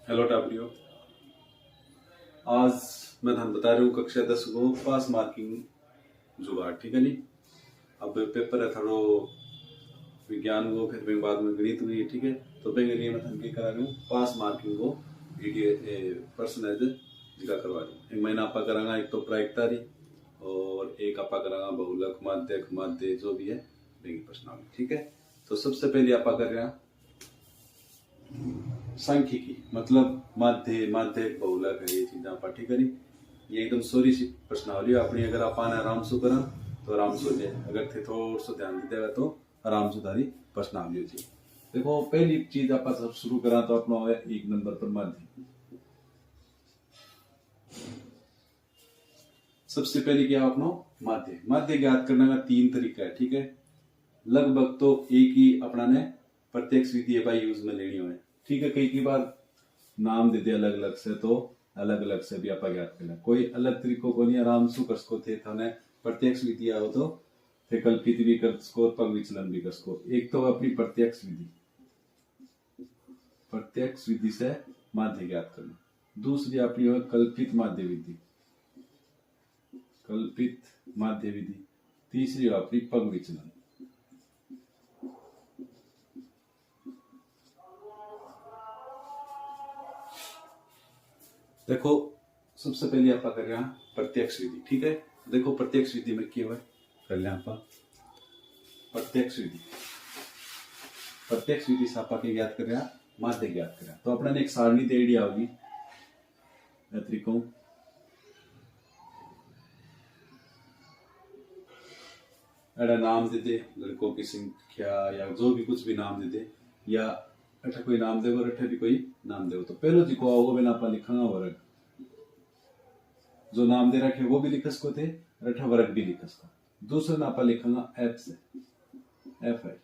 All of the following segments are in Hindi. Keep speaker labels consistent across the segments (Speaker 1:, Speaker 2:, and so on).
Speaker 1: Hello W. आज मैं थान बता रहा हूँ कक्षा 10 को पास मार्किंग जुगाड़, ठीक है नी। अब पेपर है थोड़ो विज्ञान को, फिर बाद में गणित हुई, ठीक है। तो बेंगे लिए मैं थान के करा रहा हूँ पास मार्किंग को वीडियो पर्सनलाइज जिका करवा रहा हूँ। एक महीना आपा करांगा, एक तो प्रायिकतारी और एक आपा करांगा बहुलक माध्यक माध्य जो भी है बेंगी पर्सनालिटी, ठीक है। तो सबसे पहले आपा कर रहे हैं सांख्यिकी, मतलब माध्य माध्यक बहुलक है ये चीजें आप, ठीक है नी। ये एकदम सोरी सी प्रश्नावली अपनी, अगर आप आराम से करा तो आराम से हो जाए, अगर थे थोड़ा सा ध्यान दे देगा तो आराम से तारी प्रश्नावली हो जाए। देखो पहली चीज आप सब शुरू करा तो अपना है 1 नंबर पर माध्य। सबसे पहले क्या अपना माध्य माध्य ज्ञात करने का 3 तरीका है, ठीक है। लगभग तो एक ही अपना ने प्रत्यक्ष विधि बाई यूज में लेनी हो, ठीक है। कई बार नाम देते अलग अलग से, तो अलग अलग से भी आप ज्ञात करना, कोई अलग तरीकों को नहीं, आराम से कर सको थे थाने प्रत्यक्ष विधि आओ तो थे कल्पित भी कर सको, पग विचलन भी कर सको। एक तो अपनी प्रत्यक्ष विधि, प्रत्यक्ष विधि से माध्य ज्ञात करना। दूसरी अपनी है कल्पित माध्य विधि, कल्पित माध्य विधि। तीसरी अपनी पग विचलन। देखो सबसे पहले आप कर रहे हैं प्रत्यक्ष विधि, ठीक है। देखो प्रत्यक्ष विधि में क्या है, कर लिया आप प्रत्यक्ष विधि। प्रत्यक्ष विधि से आप ज्ञात कर रहे हैं माध्य ज्ञात कर रहे हैं। तो अपने एक सारणी दे दी होगी तरीकों, एड़ा नाम दे दे लड़कों की संख्या या जो भी कुछ भी नाम दे दे, या अठा कोई नाम दे और अठा भी कोई नाम दे। तो पहलो जी को आओगे बिना आप लिखांगा वर्ग, जो नाम दे रखे वो भी लिख सको थे, अठा वर्ग भी लिख सको। दूसरा नापा लिखांगा एफ से, एफ है,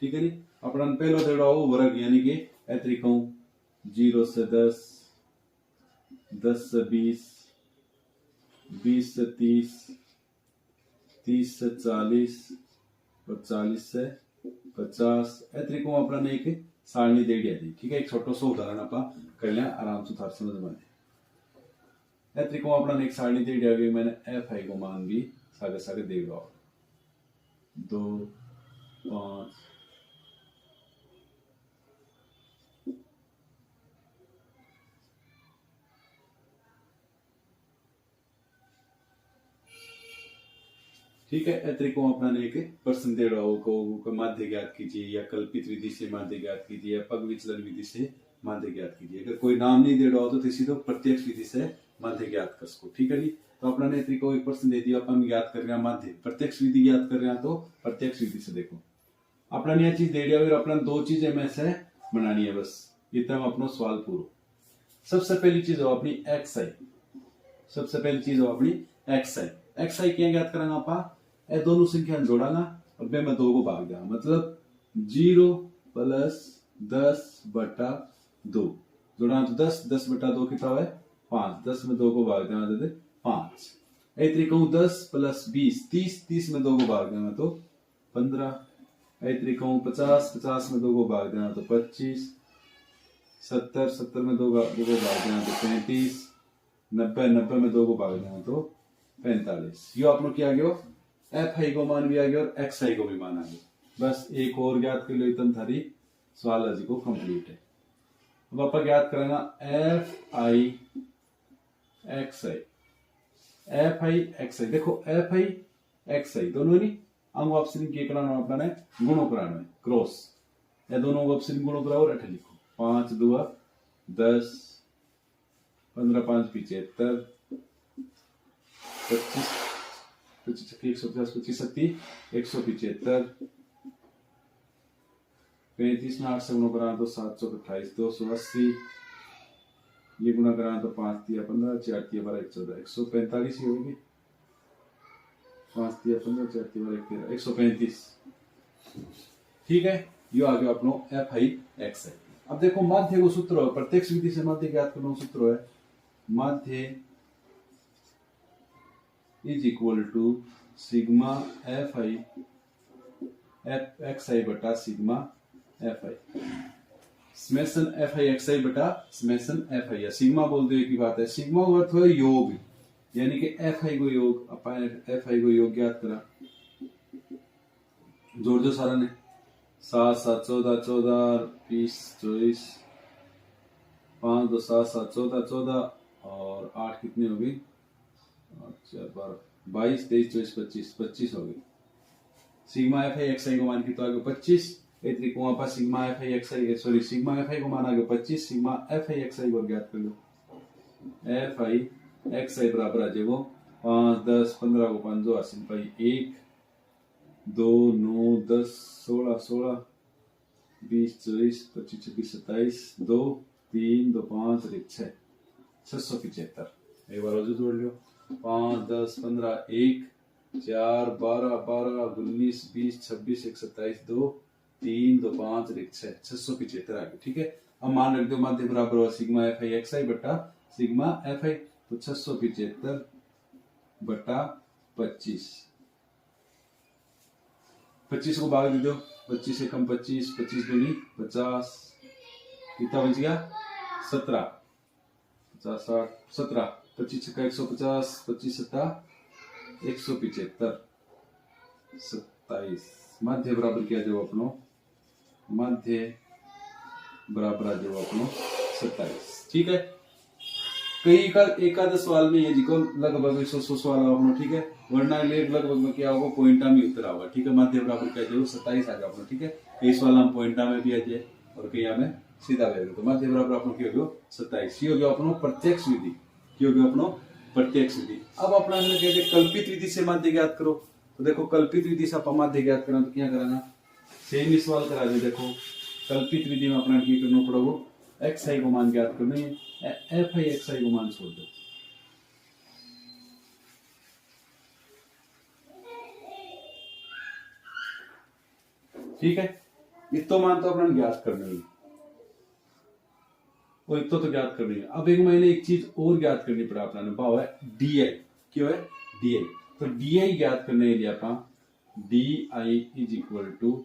Speaker 1: ठीक है नी। अपना पहलो देड़ा हो वर्ग, यानी कि ए तरीकों 0 से 10, 10 से 20, 20 से 30, 30 से 40 और 40 से 50। ए तरीकों अपना एक सारणी दे दिया थी, ठीक है। एक छोटो सो उदाहरण आप कर लिया, आराम से थार समझ में ए तरीकों अपना एक सारणी दे दिया, मैंने एफ आई को मान भी सागे सागे दे रहा 2, 5, ठीक है। ए तरीकों अपना एक प्रश्न दे रहा हो को माध्य ज्ञात कीजिए, या कल्पित विधि से माध्य ज्ञात कीजिए, या पग विचलन विधि से माध्य ज्ञात कीजिए। अगर कोई नाम नहीं दे रहा हो तो सीधे प्रत्यक्ष विधि से माध्य ज्ञात कर सको, ठीक है जी। तो अपना ने तरीको एक प्रश्न दे दिया, अपन ज्ञात कर रहे हैं माध्य, प्रत्यक्ष विधि ज्ञात कर रहे हैं तो प्रत्यक्ष विधि से देखो अपना ने यह चीज दे दिया, फिर अपना 2 चीजें में से बनानी है, बस इतना अपना सवाल पूरा। सबसे पहली चीज हो अपनी एक्स आई, सबसे पहली चीज हो अपनी एक्स आई। एक्स आई क्या ज्ञात करांगा आप, ए दोनों संख्या जोड़ांगा और बे में 2 को भाग देगा, मतलब 0 प्लस 10 बटा 2 जोड़ा तो 10, 10 बटा 2 कितना है 5, 10 में 2 को भाग देना दे 5। ए तरीका 10 प्लस 20, 30, 30 में 2 को भाग देना तो 15। ए तरीका 50, 50 में 2 को भाग देना तो 25। 70, 70 में 2 को भाग देना तो 35। 90, 90 में 2 को भाग देना तो 45। यो आपने क्या गया, एफ आई को मान भी आ गया और एक्स आई को भी मान आ गया। बस एक और ज्ञात कर लो, इतन थारी सवाल आज को कंप्लीट है। अब आप ज्ञात करेंगे F I X I, F I X I. देखो एफ आई एक्स आई दोनों नहीं अंग ऑप्शन के कराना अपना गुणों कराना है, क्रॉस। ये दोनों ऑप्शन गुणों कराओ और अठ लिखो, 5 2 10, 15 5 75, 25 150, 25 175, 35 में 8 से गुणा करा तो 728, 280 ये गुणा करा तो 5 दिया 15, 4 दिया 12, 114, 145 ही होगी। 5 दिया 15, 4 दिया 12, 13, 135, ठीक है। यो आ गया अपनो एफ आई एक्स है। अब देखो माध्य को सूत्र है, प्रत्यक्ष विधि से माध्य ज्ञात करना सूत्र है, माध्य is equal to sigma F I F X I बटा sigma F I. Summation F I X I बटा समेशन एफ आई, सिग्मा बोल दो एक ही बात है। सिग्मा का अर्थ है योग, यानी कि एफ आई को योग, अपन एफ आई को योग ज्ञात करा, जोड़ दो सारा ने, 7 7 14 14 20 24, 5 2 7 7 14 14 और 8 कितनी हो गई, 4 12 22 23 24 25 25 हो गई। सिग्मा एफ आई एक्स आई को मान कितना आ गया 25, ए त्रिकोण पर sigma F I X I, sorry sigma F आई को मान आ गया 25, सिग्मा एफ आई एक्स आई को ज्ञात कर लो। एफ आई एक्स आई बराबर आ जाएगा 5 10 15 को 5 2 80 पाई 1 2 9 10 16 16 20 24 25 26 27 2 3 2 5 और 6 675। एक बार और जोड़ लो, 5 10 15 1 4 12 12 19 20 26 1 27 2 3 2 5 और 6 675 आ गया। ठीक है, अब मान रख दो माध्य बराबर हुआ sigma F I X I बटा सिग्मा एफ आई, तो 675 बटा 25, 25 को भाग दे दो, 25 से कम 25, 25 दूनी 50, कितना बच गया 17, 50 60 17, 25 का 150, 25 सत्ता 175, 27, मध्य बराबर क्या जो अपनो, मध्य बराबर आ जाओ अपनो 27। ठीक है, कई का एकाध सवाल में ये जिको लगभग 100 सवाल अपनो, ठीक है, वरना लगभग में क्या होगा पॉइंटा में उत्तर आएगा। ठीक है, मध्य बराबर क्या जो 27 आ गया अपनो। ठीक है, कई सवाल हम पॉइंटा में भी आ जाए और कई हमें सीधा भेज, तो मध्य बराबर अपनो क्या हो 27। ये हो गया अपनो प्रत्यक्ष विधि, ये हो गया अपनो प्रत्यक्ष विधि। अब अपना कहते कल्पित विधि से माध्य ज्ञात करो, तो देखो कल्पित विधि से अपन माध्य ज्ञात करना, तो क्या कराना, सेम ही सवाल करा दे। देखो कल्पित विधि में अपना क्या करना पड़ेगा, एक्स आई को मान ज्ञात करना है, एफ आई एक्स आई को मान छोड़ दो। ठीक है, इतो मान तो अपना ज्ञात करना ही, वो इतो तो ज्ञात करनी है। अब एक मैंने एक चीज और ज्ञात करनी पड़ा अपना, भाव है डी आई, क्यों है डी आई, तो डी आई ज्ञात करने के लिए अपना D I is equal to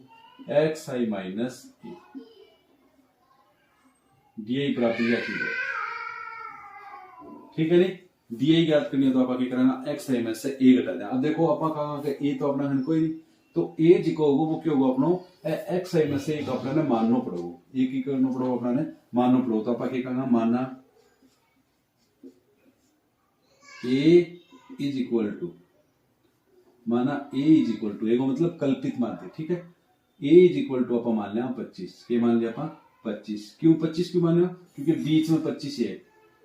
Speaker 1: X I minus A, D I बराबर क्या चीज है, ठीक है नहीं, डी आई ज्ञात करनी है तो आप क्या कराना, एक्स आई में से ए घटा देना। अब देखो आप कहा ए तो अपना है कोई नहीं, तो ए जिको होगा वो क्या होगा अपनो एक्स आई में से एक अपना ने मानना पड़ेगा, एक ही करना पड़ेगा अपना ने मानना पड़ेगा, तो आप क्या करना, माना ए इज इक्वल टू, माना ए इज इक्वल टू, ए को मतलब कल्पित मानते। ठीक है, ए इज इक्वल टू आप मान लिया 25, के मान लिया अपन 25, क्यों 25 क्यों मान लिया, क्योंकि बीच में 25 है,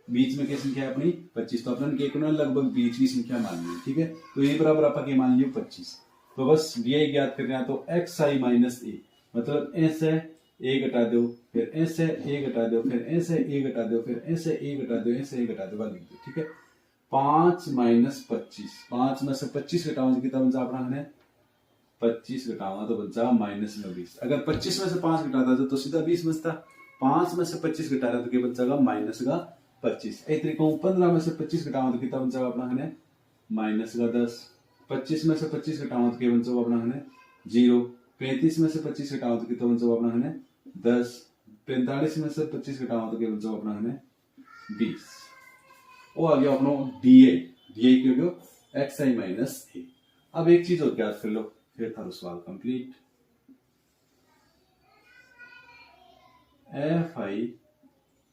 Speaker 1: बीच में क्या संख्या है अपनी 25, तो अपन क्या करना लगभग बीच की संख्या माननी है। ठीक है, तो ए बराबर आप क्या मान लियो 25, तो बस डी आई ज्ञात करना है, तो एक्स आई माइनस ए, मतलब ऐसे ए घटा दो, फिर ऐसे ए घटा दो, फिर ऐसे ए घटा दो, फिर ऐसे ए घटा दो, ऐसे ए घटा दो, लिख दो। ठीक है, 5 माइनस 25, 5 में से 25 घटाओ कितना बन जा अपना है 25 घटाऊंगा तो बचा माइनस में 20, अगर 25 में से 5 घटाता तो सीधा 20 बचता, 5 में से 25 घटा रहा तो क्या बचेगा माइनस का 25। एक तरीका 15 में से 25 घटाऊंगा तो कितना बचेगा अपना है माइनस का 10, 25 में से 25 घटाऊंगा तो क्या बचेगा अपना है 0, 35 में से 25 घटाऊंगा तो कितना बचेगा अपना है 10, 45 में से 25 घटाऊंगा तो क्या बचेगा अपना है 20। वो आ गया अपना डी आई, डी आई क्यों गया एक्स आई माइनस ए। अब एक चीज और ज्ञात कर लो, फिर था सवाल complete. F I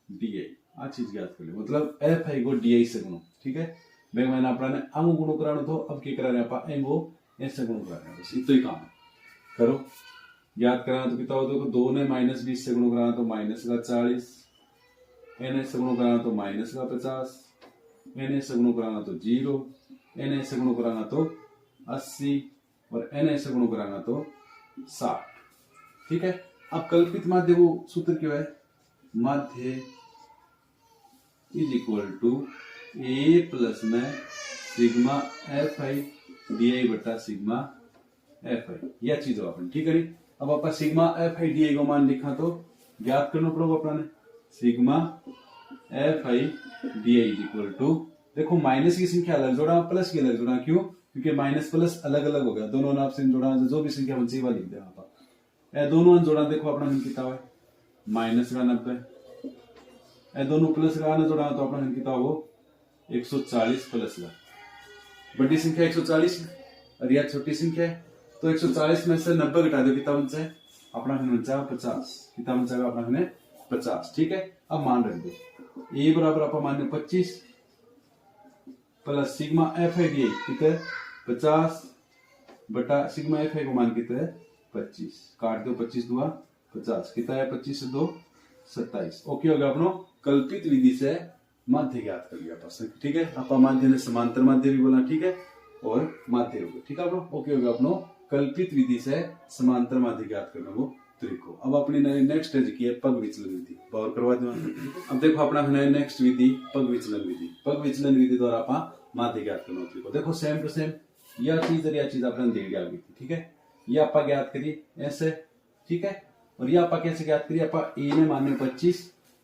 Speaker 1: D I आ चीज ज्ञात कर लो, मतलब एफ आई को डी आई से गुणो। ठीक है, मैंने अपना ने अंग गुणो कराना, तो अब क्या करा रहे आप एंग को ऐसे गुणो करा रहे हैं, बस इतना ही काम है। करो ज्ञात कराना तो कितना होता है, 2 ने माइनस 20 से गुणो कराना तो माइनस का 40, एन से गुणो कराना तो माइनस का 50, एन से गुणो कराना तो 0, एन से गुणो कराना तो 80 और एन से गुणो कराना तो 60। ठीक है, अब कल्पित माध्य वो सूत्र क्यों है, माध्य is equal to A plus में sigma F I D I बटा सिग्मा एफ आई, यह चीज हो अपन। ठीक है नहीं, अब अपन sigma F I D I को मान लिखा तो ज्ञात करना पड़ेगा अपना ने, sigma F I D I is equal to, देखो माइनस की संख्या अलग जोड़ा प्लस की अलग जोड़ा, क्यों, क्योंकि माइनस प्लस अलग अलग हो गया, दोनों ने आपसे जोड़ा, जो भी संख्या बनती है वह लिख दे आप, दोनों जोड़ा। देखो अपना कितना है माइनस का 90, ए दोनों प्लस का ना जोड़ा तो अपना कितना हो 140 प्लस का बड़ी संख्या 140 और यह छोटी संख्या है तो 140 में से 90 घटा दो कितना बचा है अपना बचा 50, कितना बचेगा अपना 50। ठीक है, अब मान रख दो ए बराबर आप मान 25 प्लस सिग्मा एफ है कितने 50 बटा सिग्मा एफ है को मान कितना है 25, काट दो 25 दुआ 50 कितना है 25 से 2 27। ओके हो गया अपनो कल्पित विधि से माध्य ज्ञात कर लिया पास। ठीक है, आप माध्य ने समांतर माध्य भी बोला, ठीक है, और माध्य हो गया। ठीक है अपनो, ओके हो गया अपनो कल्पित विधि से समांतर माध्य ज्ञात करने को तरीको। अब अपनी नेक्स्ट स्टेज की है पग विचलन विधि, बावर करवा दो। अब देखो अपना नेक्स्ट विधि पग विचलन विधि। पग विचलन विधि द्वारा आप माध्य ज्ञात करने तरीको देखो सेम टू सेम यह चीज और यह चीज अपने दे दिया गई थी। ठीक है, यह आप ज्ञात करिए ऐसे, ठीक है, और यह आप कैसे ज्ञात करिए आप ए ने माने 25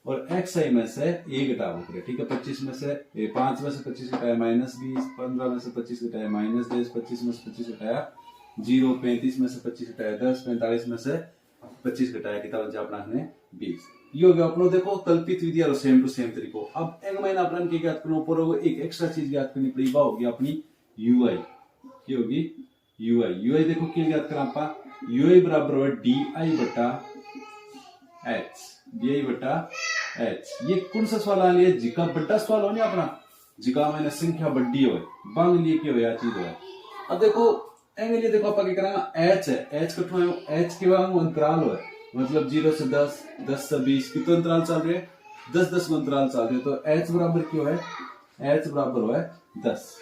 Speaker 1: और एक्स आई में से ए घटाओ करिए। ठीक है, 25 में से 5 में से 25 घटाया -20, 15 में से 25 घटाया -10, 25 में से 25 घटाया 0, 35 में से 25 घटाया 10, 45 में से 25 घटाया कितना बचा अपना 20। ये हो गया अपनो देखो कल्पित विधि और सेम टू सेम तरीको। अब एक महीना अपन के ज्ञात करना ऊपर एक एक्स्ट्रा चीज ज्ञात करनी पड़ेगी, वो होगी अपनी यूआई। क्या होगी यूआई? यूआई देखो क्या ज्ञात करा आप यूआई बराबर है डी बटा एच, डी बटा एच। ये कौन सा सवाल आ लिया जिका बड़ा सवाल हो ना अपना जिका मैंने संख्या बड़ी हो बांग लिए क्या हो चीज हो। अब देखो एंगे लिए देखो आप क्या करेंगे एच है, एच कठो है एच के वांग अंतराल हो मतलब 0 से 10, 10 से 20 कितना अंतराल चल रहे हैं 10-10 को अंतराल चल रहे, तो एच बराबर क्यों है एच बराबर है 10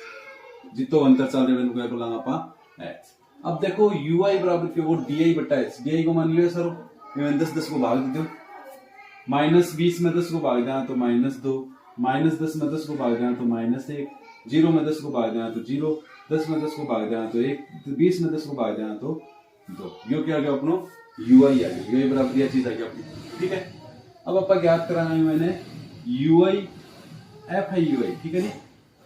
Speaker 1: जितो अंतर चल रहे हैं बोला आप एच। अब देखो यूआई बराबर क्यों वो डी बटा एच, डी को मान लियो सर 10-10 को भाग दे दो, -20 में 10 को भाग देना तो -2, -10 में 10 को भाग देना तो -1, 0 में 10 को भाग देना तो 0, 10 में 10 को भाग देना तो 1, 20 में 10 को भाग देना तो 2। यो क्या आ गया अपनो यूआई आ गया, यूआई बराबर यह चीज आ गया अपनी। ठीक है, अब आप ज्ञात कराना है मैंने यूआई एफ आई यूआई। ठीक है नी,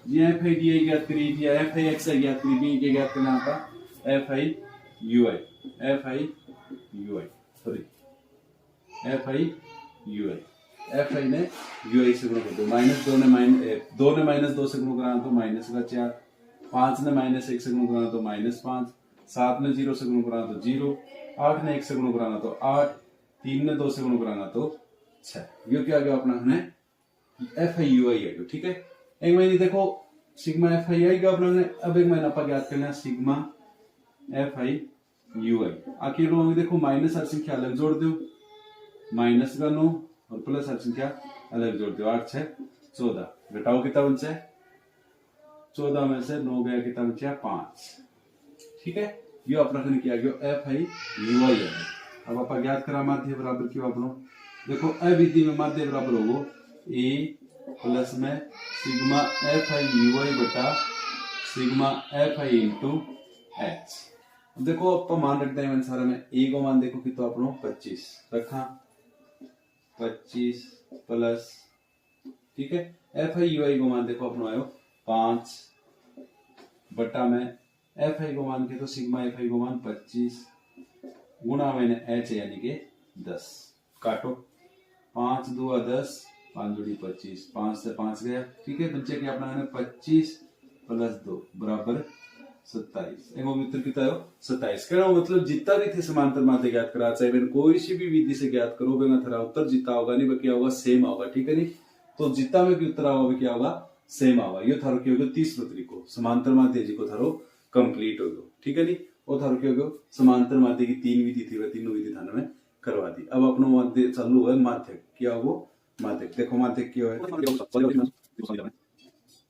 Speaker 1: ये एफ आई डी आई ज्ञात करी या एफ आई एक्स आई ज्ञात करी, बी के ज्ञात करना आपका F I UI, F I UI sorry F I UI, F I ने यूआई से गुणा कर दो, -2 ने 2 ने -2 से गुणा कराना तो -4, 5 ने -1 से गुणा कराना तो -5, 7 ने 0 से गुणा कराना तो 0, 8 ने 1 से गुणा कराना तो 8, 3 ने 2 से गुणा कराना तो 6। ये क्या आ गया अपना है एफ आई यूआई है। ठीक है, एक महीने देखो सिग्मा एफ आई आएगा अपना। अब एक महीना आप ज्ञात करना सिग्मा एफ आई यूआई। आखिर लोग देखो माइनस हर संख्या अलग जोड़ दो, माइनस का 9 और प्लस हर संख्या अलग जोड़ दो, 8 6 14 घटाओ कितना बचा है 14 में से 9 गया कितना बचा 5। ठीक है, ये अपना किया गया एफ आई यूआई है। अब आप ज्ञात करा माध्य बराबर क्यों अपनो देखो अविधि में माध्य बराबर होगो ए प्लस में सिग्मा एफ आई यूआई बटा सिग्मा एफ आई इंटू एच। देखो आप मान रखते हैं सारा में ए को मान देखो कि तो अपनो 25 रखा 25 प्लस, ठीक है, एफ आई यूआई को मान देखो अपनो आयो 5 बटा में एफ आई को मान के तो सिग्मा एफ आई को मान 25 गुणा मैंने एच यानी के 10, काटो 5 2 10, 5 दूनी 25, 5 से 5 गया। ठीक है, बच्चे के अपना 25 प्लस 2 बराबर 27। एक मित्र कितना है 27। कहना मतलब जितना भी थे समांतर माध्य ज्ञात करा चाहे मैंने कोई सी भी विधि से ज्ञात करो बेगा थरा उत्तर जितना होगा नहीं क्या होगा सेम होगा। ठीक है नहीं, तो जितना में भी उत्तर होगा क्या होगा सेम होगा। ये थारो क्या होगा 30 तरीको समांतर माध्य जी को थारो कंप्लीट हो गयो। ठीक है नहीं, वो थारो क्या होगा समांतर माध्य की 3 विधि थी वह तीनों विधि थाने में करवा दी। अब अपनो माध्य चालू है माध्य क्या हो माध्य देखो माध्य क्या है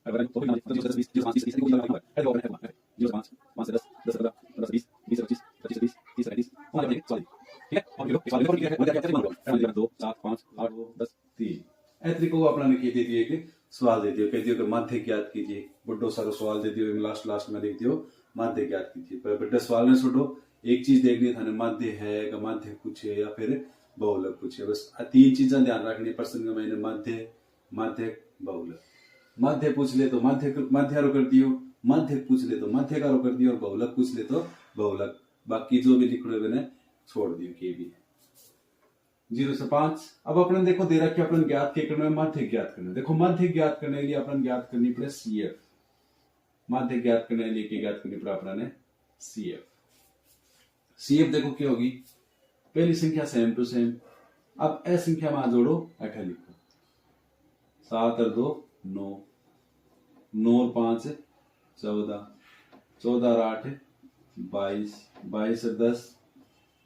Speaker 1: अगर तो 10 20 30 35 30 को लगा है 5 5 से 10 10 15 10 20 20 25 25 30 30 35 हमारे लिए सॉरी। ठीक है, और ये सवाल देखो क्या है मतलब क्या मान लो 2 7 5 8 10 3 ऐतरी को अपना ने की दे दिए कि सवाल दे दियो कह दियो कि माध्य ज्ञात कीजिए, बड़ो सारा सवाल दे दियो लास्ट में लिख दियो माध्य ज्ञात कीजिए। पर बड़े सवाल में छोड़ो एक चीज देखनी थाने माध्य है का माध्य पूछे या फिर बहुलक पूछे, बस 3 चीजें ध्यान रखनी प्रश्न में मैंने माध्य माध्य बहुलक। माध्य पूछ ले तो माध्यारो कर दियो, माध्य पूछ ले तो माध्यकारो कर दियो और बहुलक पूछ ले तो बहुलक, बाकी जो भी लिख रहे मैंने छोड़ दियो के भी। 0 से 5। अब अपन देखो दे रखा अपन ज्ञात के करना है माध्य ज्ञात करना है। देखो माध्य ज्ञात करने के लिए अपन ज्ञात करनी पड़े CF। माध्य ज्ञात करने के लिए ज्ञात करनी पड़े अपन CF। CF देखो क्या होगी, पहली संख्या सेम टू सेम। अब ए संख्या में जोड़ो 8 लिखो, 7 और 2 9, 9 और 5 14, 14 और 8 22, 22 और 10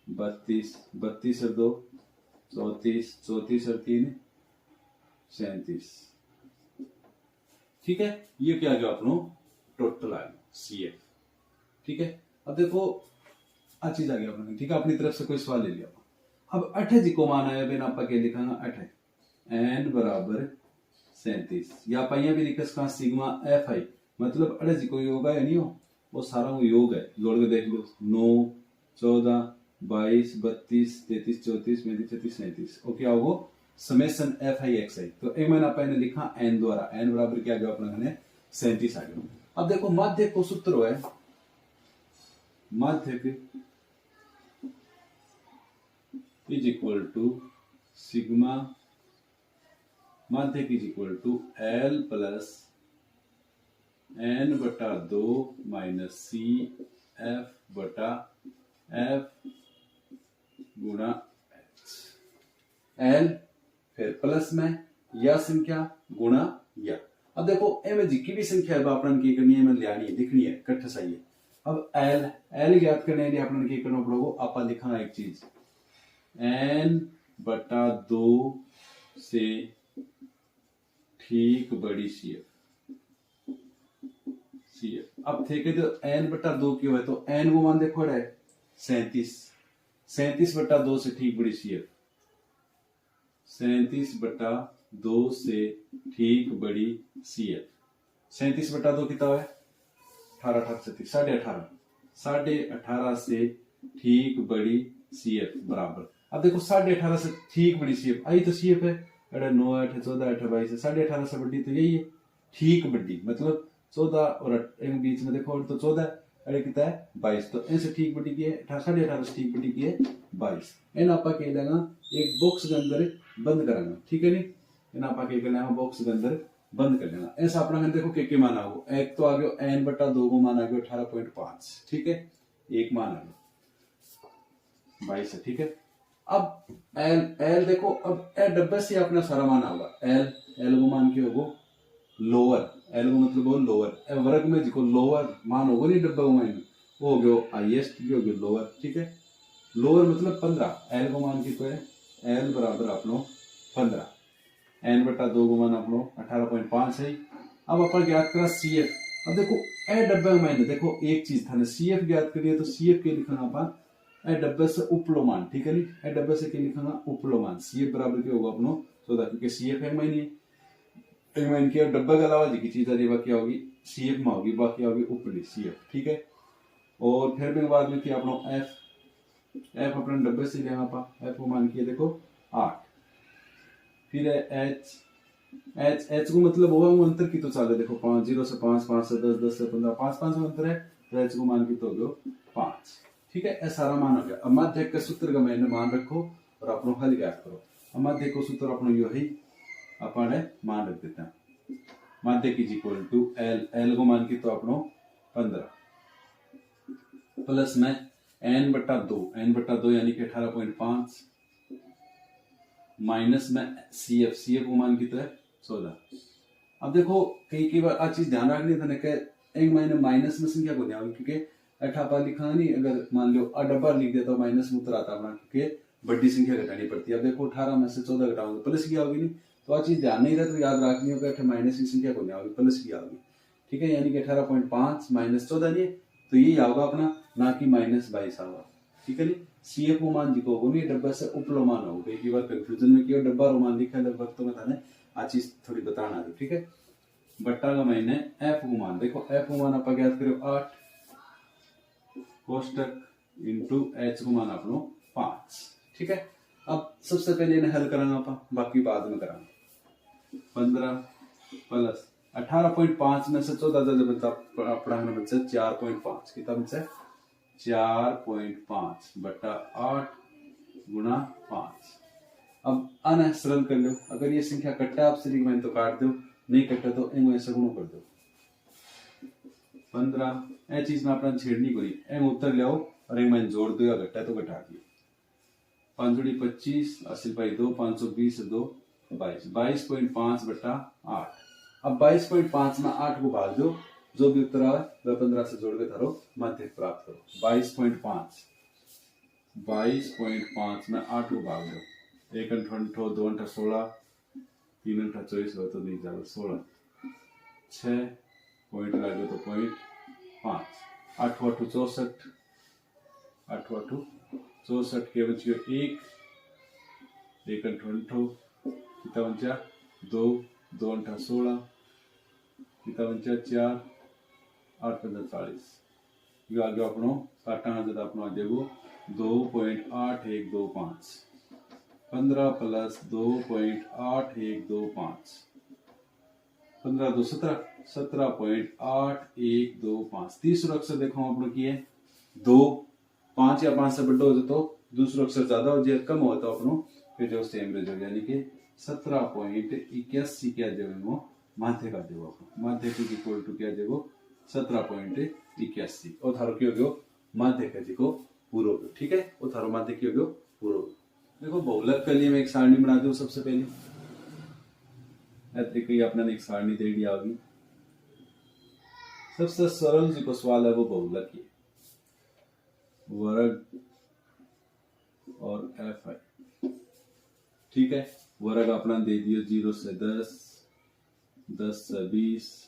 Speaker 1: 32, 32 और 2 34, 34 और 3 37। ठीक है, ये क्या आ गया अपनो टोटल आ गया CF। ठीक है, अब देखो आ चीज आ गया अपने। ठीक है, अपनी तरफ से कोई सवाल ले लिया। अब 8 जी को मान आया बिना आपा क्या लिखांगा 8 n बराबर 37 या पाइया भी लिखा इसका सिग्मा FI मतलब 8 जी को योग है या नहीं हो, वो सारा वो योग है। जोड़ के देख लो 9 14 22 32 33 34 35 36 37 और क्या होगा समेशन FI XI। तो एक मैंने आपने लिखा n द्वारा, n बराबर क्या गया अपना 37 आ गया। अब देखो माध्य को सूत्र है, माध्य इज इक्वल टू सिग्मा, माध्य is equal to L plus n बटा 2 माइनस सी एफ बटा एफ गुणा एच। L फिर प्लस में या संख्या गुणा या। अब देखो एम जी की भी संख्या है अपन की करनी है, लियानी है, दिखनी है, कट्ठ सही है। अब L ज्ञात करने के लिए अपन की करना पड़ेगा, आप लिखा एक चीज n बटा 2 से ठीक बड़ी CF। अब थे कि जो n बटा 2 क्यों है, तो n को मान देखो है 37, 37 बटा 2 से ठीक बड़ी CF, 37 बटा 2 से ठीक बड़ी CF। 37 बटा 2 कितना है 18 18 18.5, 18.5 से ठीक बड़ी CF बराबर। अब देखो 18.5 से ठीक बड़ी CF आई तो CF है 9 8 14 8 22 18.5 से बड़ी तो यही है ठीक बड़ी, मतलब 14 और 8 बीच में देखो तो 14 अरे कितना है 22, तो इनसे ठीक बड़ी की है 18.5 से ठीक बड़ी की है 22। इन आपा के लेगा एक बॉक्स के अंदर बंद करांगा, ठीक है नहीं, इन आपा के लेगा बॉक्स के अंदर बंद कर लेना। ऐसा अपना देखो के माना हो, एक तो आ गया n बटा 2 को मान आ गया 18.5, ठीक है, एक मान आ गया 22 है। ठीक है, अब L देखो, अब ए डब्बे से अपना सारा मान होगा L को मान के होगा लोअर, L को मतलब वो लोअर, वर्ग में जिको लोअर मान होगा नहीं डब्बा में वो हो गया हाईएस्ट भी हो गया लोअर। ठीक है, लोअर मतलब 15, L को मान की तो है L बराबर आप लोग 15, n बटा 2 को मान आप लोग 18.5 है। अब अपन ज्ञात करा CF। अब देखो ए डब्बे में देखो एक चीज था ना, CF ज्ञात करिए तो CF के लिखना अपन ए डब्बे से उपलो मान, ठीक है नहीं, ए डब्बे से क्या लिखना उपलो मान, CF बराबर क्या होगा अपनो 14, क्योंकि CF एक महीने एक महीने की डब्बा के अलावा जी चीज आ क्या होगी CF में होगी, बाकी होगी उपली CF। ठीक है, और फिर भी बाद में क्या अपना F अपने डब्बे से लेना पा, F को मान किया देखो 8, फिर है H को मतलब वो अंतर की तो चाले देखो 5 0 से 5 5 से 10 10 से 15 5 5 में अंतर है, तो H को मान की तो हो गया 5। ठीक है, ऐसा सारा मान हो गया। अब माध्य के सूत्र का मैंने मान रखो और अपनो हल ज्ञात करो। अब माध्य को सूत्र अपनो यो है अपन मान रख देते हैं, माध्य की इक्वल टू L को मान की तो अपनो 15 प्लस में n बटा 2 यानी कि 18.5 माइनस में CF को मान की तो है 14। अब देखो कई बार आ चीज ध्यान रखनी था कि एक महीने माइनस में संख्या को ध्यान, क्योंकि 18 लिखा नहीं, अगर मान लो डब्बा लिख दिया तो माइनस में उतर आता अपना, क्योंकि बड़ी संख्या घटानी पड़ती है। अब देखो 18 में से 14 घटाओगे प्लस की आओगी नहीं, तो आ चीज ध्यान नहीं रहे तो याद रखनी होगा माइनस की संख्या को ध्यान प्लस की आओगी। ठीक है, यानी कि 18.5 माइनस 14 नहीं, तो यही आओगा अपना, ना कि माइनस 22 आएगा। ठीक है नहीं, CF को मान जी को नहीं डब्बा से उपलो मान हो, कई बार कंफ्यूजन में किया डब्बा रोमान लिखा है लगभग, तो मैं थाने आ चीज थोड़ी बताना है। ठीक है, बट्टा का मैंने F को मान देखो, F को मान आप ज्ञात करो 8 कोष्टक इंटू H को मान आप लो 5। ठीक है, अब सबसे पहले इन्हें हल कराना आप, बाकी बाद में कराना। 15 प्लस 18.5 में से 14 बनता पढ़ाना बन से 4.5 कितना बन से 4.5 बटा 8 गुणा 5। अब आना सरल कर लो। अगर ये संख्या कट्टा आपसे लिखवाए तो काट दो, नहीं कट्टा तो एम ऐसा गुणो कर दो। 15 ए चीज में अपना छेड़नी कोई, एम उत्तर ले आओ और एक में जोड़ दो, या घटा तो घटा दियो। 5 जोड़ी 25, 80 पाई 2, 520 2 22, 22.5 बटा 8। अब 22.5 में 8 को भाग दो, जो भी उत्तर आवे वह 15 से जोड़ के थारो माध्य प्राप्त करो। 22.5 में 8 को भाग दो, 1 अंक 2 2 अंक 16, 3 अंक 24 हो तो नहीं जाएगा 16, 6 पॉइंट लगे तो पॉइंट 5, 8 8 64, 8 8 64 के बच्चे 1 अंक 2 कितना बचा 2 2 अंक 16, कितना बचा 4 8 15 40। ये आगे अपनो काटा है तो अपनो आ जाएगो 2.8125, 15 प्लस 2.8125, 15 2 17, 17.8125। तीसरा अक्षर देखो अपनो की है 2, 5 या 5 से बड़ा हो तो दूसरा अक्षर ज्यादा हो जाए, कम हो तो अपनो फिर जो सेम रह जाएगा, यानी कि 17.81 क्या जाएगा माध्य का देवो अपनो। माध्य की इक्वल टू क्या जाएगो 17.81 और थारो की हो गयो माध्य का देखो पूरो। ठीक है, और थारो माध्य की हो गयो पूरो। देखो बहुलक के लिए मैं एक सारणी बना दूं। सबसे पहले देखिए अपने एक सारणी दे दी होगी। सबसे सरल जो सवाल है वो बहुलक की वर्ग और एफ है। ठीक है, वर्ग अपना दे दियो 0 से 10, 10 से 20,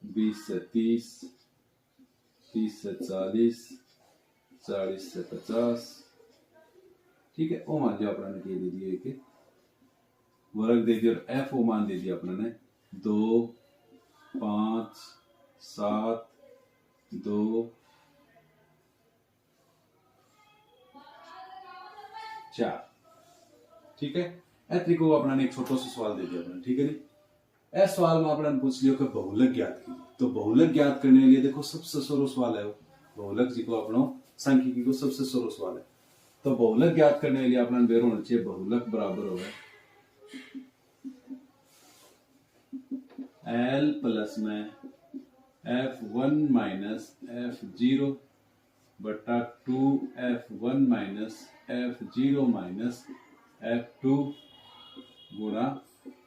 Speaker 1: 20 से 30, 30 से 40, 40 से 50। ठीक है, वो मान दिया अपना ने दे दिए कि वर्ग दे दिया और एफ वो मान दे दिया अपना ने 2 5 7 2 4। ठीक है, ऐसे को अपना ने एक छोटा सा सवाल दे दिया अपना। ठीक है जी, इस सवाल में अपना पूछ लियो कि बहुलक ज्ञात की। तो बहुलक ज्ञात करने के लिए देखो सबसे सरल सवाल है बहुलक जी को अपनो सांख्यिकी को सबसे सरल सवाल है। तो बहुलक ज्ञात करने के लिए अपना बेरो होना चाहिए बहुलक बराबर हो L प्लस में F1 माइनस F0 बटा 2F1 minus F0 minus F2 गुणा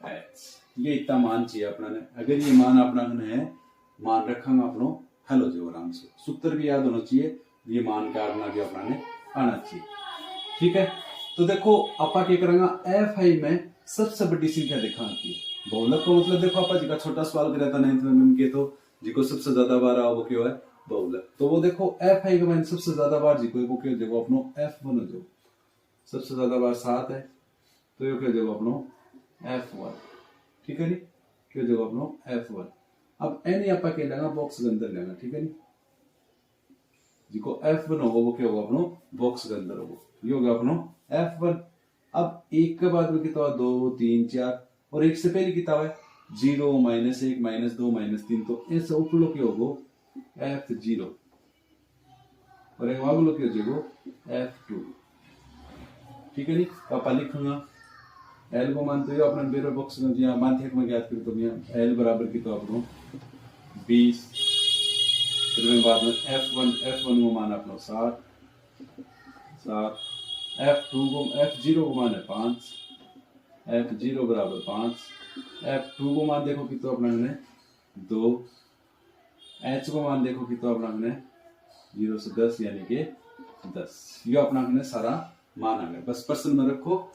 Speaker 1: H। ये इतना मान चाहिए अपना ने। अगर ये मान अपना ने मान रखेंगे अपनो हल हो जाएगा आराम से। सूत्र भी याद होना चाहिए, ये मान का अपना भी अपना ने आना चाहिए। ठीक है, तो देखो आपा क्या करेंगे एफ आई में सबसे बड़ी संख्या दिखाती है। बहुलक को मतलब देखो आपा जी का छोटा सवाल कराया था 9th में के, तो जिको सबसे ज्यादा बार आओ वो क्यों है बहुलक। तो वो देखो एफ आई के में सबसे ज्यादा बार जिको वो क्यों देखो अपनो F1 हो जाओ, सबसे ज्यादा बार 7 है तो ये क्यों देखो अपनो F1। ठीक है नी, क्यों देखो अपनो F1। अब एन आपा के लेगा बॉक्स के अंदर लेगा। ठीक है नी, जिको F1 होगा वो क्या होगा अपनो बॉक्स के अंदर होगा, ये होगा अपनो F1। अब एक के बाद में कितना 2 3 4 और एक से पहले कितना है 0 -1 -2 -3, तो ऐसे ऊपर क्या होगा F0 और एक वागलो क्या हो जाएगा F2। ठीक है नी, पापा लिखूंगा L को मान तो अपना बेरो बॉक्स में जी माध्यक में ज्ञात करें तो L बराबर की तो अपनो 20, फिर में बाद में F1 को मान अपना 7, F0 को मान है 5, F0 बराबर 5, F2 को मान देखो कि तो अपना ने 2, H को मान देखो कि तो अपना ने 0 से 10 यानी कि 10। ये अपना ने सारा मान आ गया। बस प्रश्न में रखो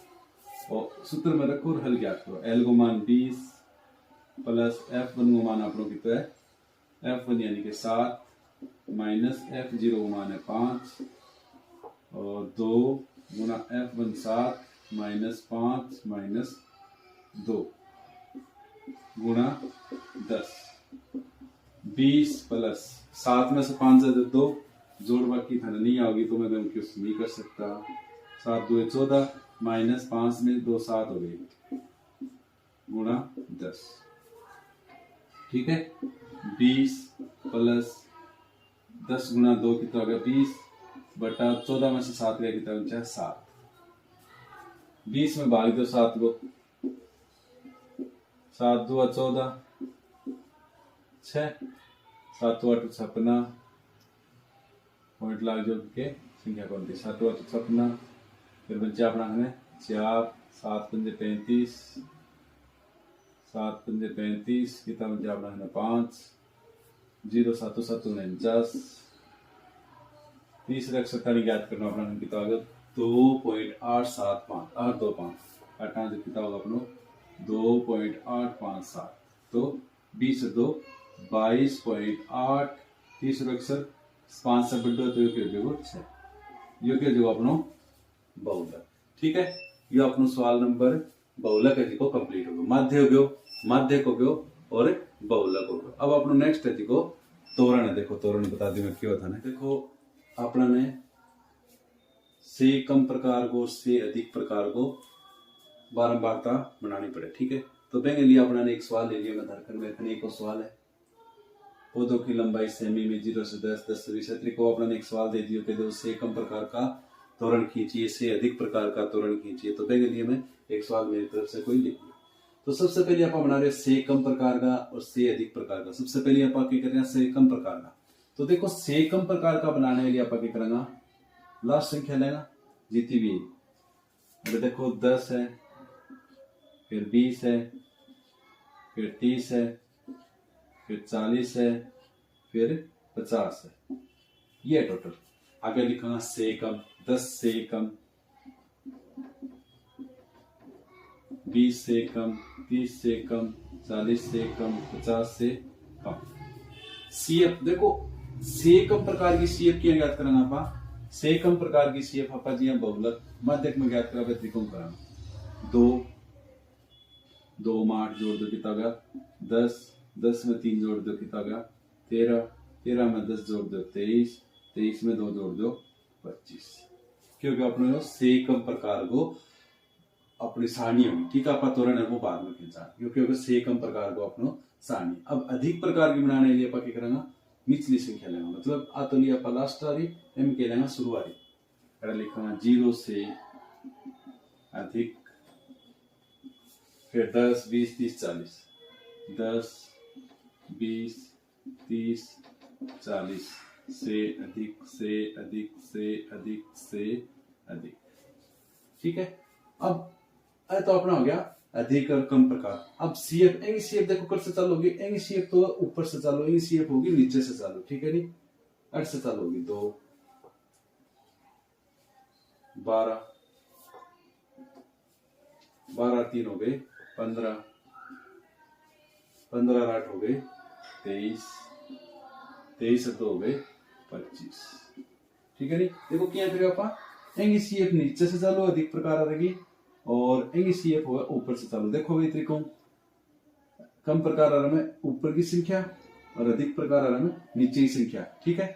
Speaker 1: और सूत्र में रखो और हल ज्ञात करो। L को मान 20 प्लस F1 को मान अपनों कितना है F1 यानी कि 7 माइनस F0 को मान है 5 और 2 गुना F1 7 माइनस 5 माइनस 2 गुणा 10। 20 प्लस 7 में से 5 से 2 जोड़ बाकी था नहीं आओगी तो मैं क्यों नहीं कर सकता। 7 2 14 माइनस 5 में 2 7 हो गई गुणा 10। ठीक है, 20 प्लस 10 गुणा 2 कितना हो गया 20 बटा 14 में से 7 गया कितना बचा 7। 20 में भाग दो 7 को, 7 2 14, 6 7 8 56, पॉइंट लाग जो के संख्या कौन थी 7 8 56, फिर बच्चे अपना है 4 7 5 35, 7 5 35 कितना बच्चे अपना है 5 0 7 7 49, तीसरे अक्षर का ज्ञात करना अपना कितना होगा 2.875 825 8 कितना होगा अपना 2.857, तो 20 2 22.8, तीसरा अक्षर 5 से बढ़ो तो योग्य जो 6, योग्य जो अपनो बहुलक। ठीक है, ये अपनो सवाल नंबर बहुलक है जिको कंप्लीट हो गयो, माध्य हो गयो, माध्यक हो गयो और बहुलक हो गयो। अब अपनो नेक्स्ट है जिको तोरण है। देखो तोरण बता दी मैं क्यों था ना, देखो अपना ने से कम प्रकार को से अधिक प्रकार को बारंबारता बनानी पड़े। ठीक है, तो पहले लिए अपना ने एक सवाल ले लिया मैं धरकर में एक सवाल है पौधों की लंबाई सेमी में 0 से 10 10 से 20 को अपना ने एक सवाल दे दिया कि उससे कम प्रकार का तोरण खींचिए, से अधिक प्रकार का तोरण खींचिए। तो पहले लिए मैं एक सवाल मेरी तरफ से कोई लिख लिया। तो सबसे पहले आप बना रहे से कम प्रकार का और से अधिक प्रकार का। सबसे पहले आप क्या कर रहे हैं से कम प्रकार का। तो देखो से कम प्रकार का बनाने के लिए आप क्या करेंगे, लास्ट संख्या लेगा जीती भी। अभी देखो 10 है, फिर 20 है, फिर 30 है, फिर 40 है, फिर 50 है, ये टोटल। आगे लिखूंगा से कम 10 से कम, 20 से कम, 30 से कम, 40 से कम, 50 से कम। सीएफ देखो से कम प्रकार की सीएफ की ज्ञात कराना आप से कम प्रकार की सीएफ आप जी बहुलक माध्यक में ज्ञात करा त्रिकोण कराना 2 2 में 8 जोड़ दो कितना गया 10 10 में 3 जोड़ दो कितना गया 13 13 में 10 जोड़ दो 23 23 में 2 जोड़ दो 25, क्योंकि अपने से कम प्रकार को अपनी सारणी होगी। ठीक है, आप तोरण है वो बाद में खींचा क्योंकि से कम प्रकार को अपनो सारणी। अब अधिक प्रकार की बनाने के लिए क्या करेंगे निचली संख्या लेना, मतलब आ तो लिया लास्ट वाली एम के लेना शुरुआती अरे लिखना 0 से अधिक, फिर 10 20 30 40 10 20 30 40 से अधिक से अधिक से अधिक से अधिक। ठीक है, अब तो अपना हो गया अधिक और कम प्रकार। अब सीएफ एंगी सीएफ देखो कर से चालू होगी, एंगी सीएफ तो ऊपर से चालू, एंगी सीएफ होगी नीचे से चालू। ठीक है, नहीं अट से चालू होगी 2 12 12 3 हो गए 15 15 8 हो गए 23 23 2 हो गए 25। ठीक है, नहीं देखो क्या करेगा आप एंगी सीएफ नीचे से चालू अधिक प्रकार आ रहेगी और एंगी सीएफ होगा ऊपर से चालू। देखो भाई त्रिकोण कम प्रकार आ रहा है ऊपर की संख्या और अधिक प्रकार आ रहा है नीचे की संख्या। ठीक है,